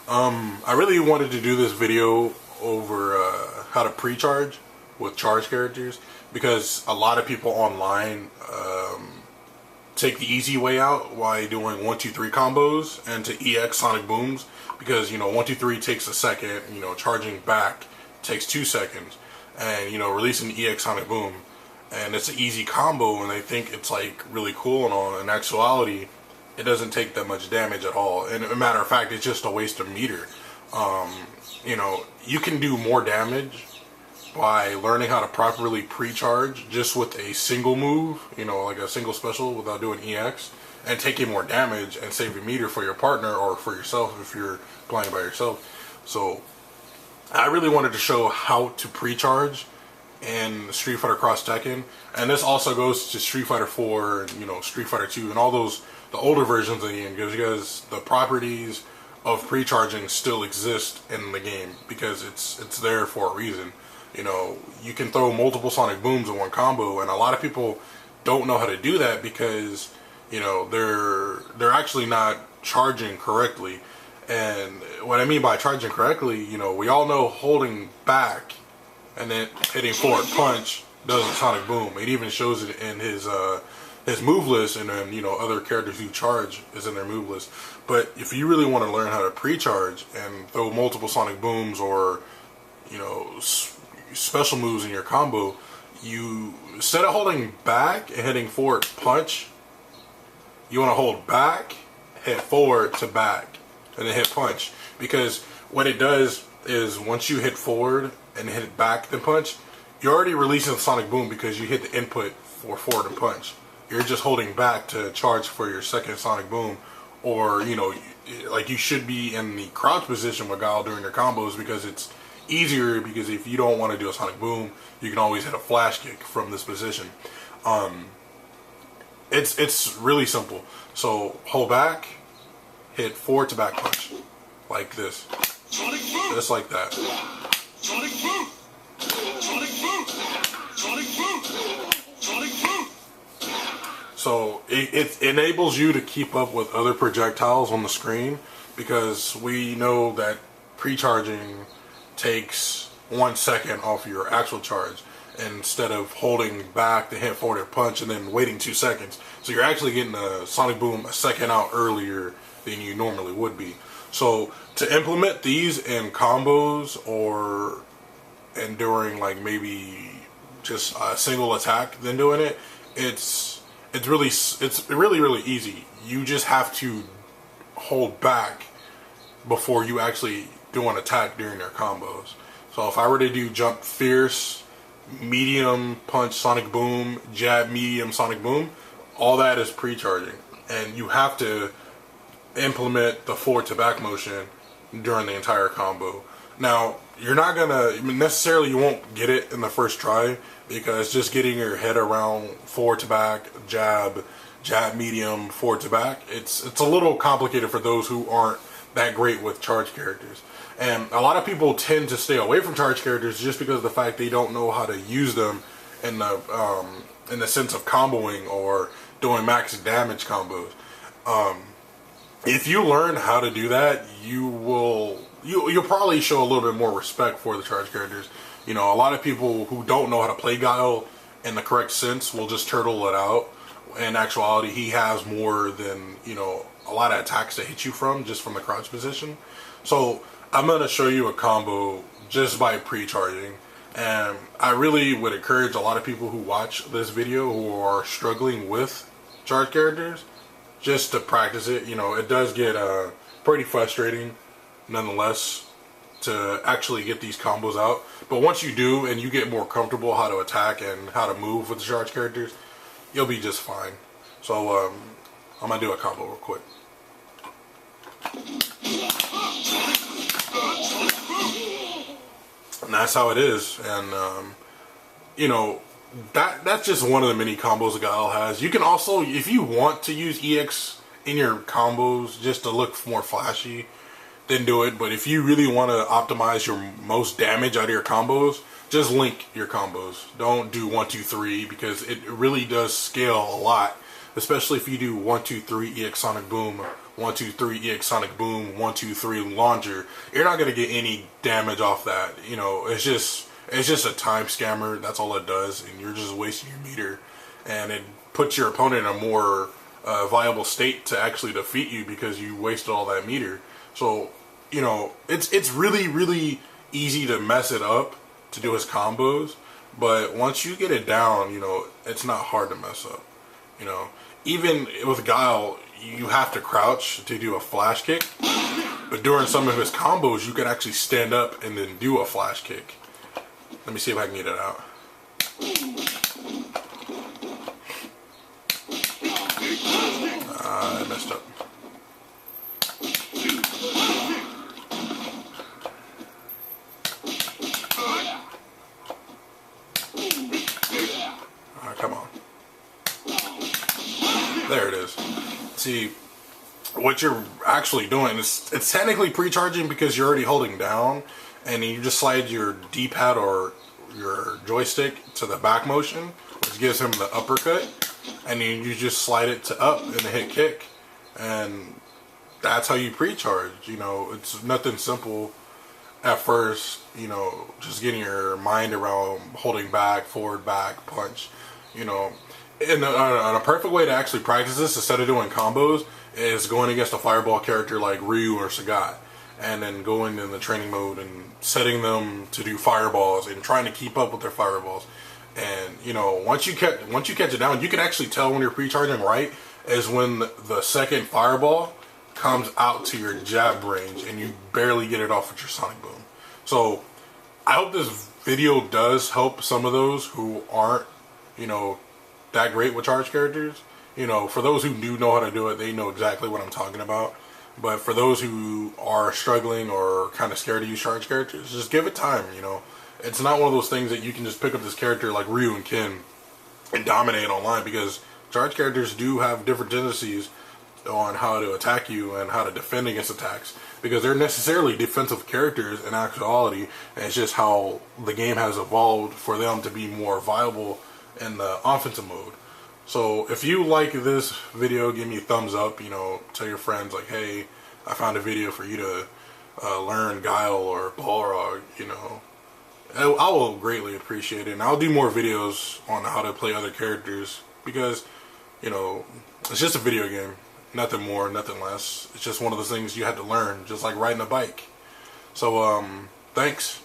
I really wanted to do this video over how to pre-charge with charge characters because a lot of people online take the easy way out by doing 1-2-3 combos and to EX Sonic Booms because 1-2-3 takes a second, charging back takes 2 seconds, and releasing EX Sonic Boom, and it's an easy combo and they think it's like really cool and all. In actuality, it doesn't take that much damage at all, and a matter of fact, it's just a waste of meter. You can do more damage by learning how to properly pre-charge just with a single move, like a single special without doing EX, and taking more damage and saving meter for your partner or for yourself if you're playing by yourself. So I really wanted to show how to pre-charge in Street Fighter Cross Tekken, and this also goes to Street Fighter 4, Street Fighter 2, and all those the older versions of the game, because the properties of pre-charging still exist in the game because it's there for a reason. You can throw multiple Sonic Booms in one combo, and a lot of people don't know how to do that because they're actually not charging correctly. And what I mean by charging correctly, we all know holding back and then hitting forward punch does a Sonic Boom. It even shows it in his move list, and then other characters who charge is in their move list. But if you really want to learn how to pre-charge and throw multiple Sonic Booms or special moves in your combo, you, instead of holding back and hitting forward punch, you want to hold back, hit forward to back, and then hit punch. Because what it does is once you hit forward and hit back then punch, you're already releasing the Sonic Boom because you hit the input for forward and punch. You're just holding back to charge for your second Sonic Boom, or like you should be in the crouch position with Guile during your combos because it's easier, because if you don't want to do a Sonic Boom, you can always hit a flash kick from this position. It's really simple. So hold back, hit forward to back punch like this, just like that. Sonic Boom! Sonic Boom! Sonic Boom! Sonic Boom! So it enables you to keep up with other projectiles on the screen, because we know that pre-charging takes 1 second off your actual charge instead of holding back to hit forward and punch and then waiting 2 seconds. So you're actually getting a Sonic Boom a second out earlier than you normally would be. So to implement these in combos or and during like maybe just a single attack then doing it, it's really easy. You just have to hold back before you actually do an attack during their combos. So if I were to do jump fierce, medium punch Sonic Boom, jab medium Sonic Boom, all that is pre-charging, and you have to implement the forward to back motion during the entire combo. Now you're not gonna necessarily, you won't get it in the first try, because just getting your head around forward to back, jab medium, forward to back, it's a little complicated for those who aren't that great with charge characters. And a lot of people tend to stay away from charge characters just because of the fact they don't know how to use them in the sense of comboing or doing max damage combos. If you learn how to do that, you'll probably show a little bit more respect for the charge characters. A lot of people who don't know how to play Guile in the correct sense will just turtle it out. In actuality, he has more than a lot of attacks to hit you from just from the crouch position. So I'm going to show you a combo just by pre-charging, and I really would encourage a lot of people who watch this video who are struggling with charge characters just to practice it. It does get pretty frustrating nonetheless to actually get these combos out, but once you do and you get more comfortable how to attack and how to move with the charge characters, you'll be just fine. So I'm going to do a combo real quick. And that's how it is. And that's just one of the many combos that Guile has. You can also, if you want to use EX in your combos just to look more flashy, then do it. But if you really want to optimize your most damage out of your combos, just link your combos. Don't do 1-2-3, because it really does scale a lot, especially if you do 1-2-3 EX Sonic Boom 1, 2, 3 EX Sonic Boom, 1, 2, 3 Launcher, you're not gonna get any damage off that. You know, it's just a time scammer. That's all it does, and you're just wasting your meter, and it puts your opponent in a more viable state to actually defeat you because you wasted all that meter. So, you know, it's really easy to mess it up to do his combos, but once you get it down, you know, it's not hard to mess up. You know, even with Guile, you have to crouch to do a flash kick, but during some of his combos, you can actually stand up and then do a flash kick. Let me see if I can get it out. I messed up. Alright, come on. There it is. See, what you're actually doing is, it's technically pre-charging because you're already holding down, and you just slide your D-pad or your joystick to the back motion, which gives him the uppercut, and then you just slide it to up and hit kick, and that's how you pre-charge. You know, it's nothing simple at first, you know, just getting your mind around holding back, forward, back, punch, you know. And a perfect way to actually practice this, instead of doing combos, is going against a fireball character like Ryu or Sagat, and then going in the training mode and setting them to do fireballs and trying to keep up with their fireballs. And you know, once you catch it down, you can actually tell when you're pre-charging right is when the second fireball comes out to your jab range and you barely get it off with your Sonic Boom. So I hope this video does help some of those who aren't, you know, that great with charge characters. You know, for those who do know how to do it, they know exactly what I'm talking about. But for those who are struggling or kind of scared to use charge characters, just give it time. You know, it's not one of those things that you can just pick up this character like Ryu and Ken and dominate online, because charge characters do have different tendencies on how to attack you and how to defend against attacks, because they're necessarily defensive characters in actuality, and it's just how the game has evolved for them to be more viable in the offensive mode. So if you like this video, give me a thumbs up. You know, tell your friends like, hey, I found a video for you to learn Guile or Balrog. You know, I will greatly appreciate it, and I'll do more videos on how to play other characters, because, you know, it's just a video game, nothing more, nothing less. It's just one of those things you had to learn, just like riding a bike. So thanks.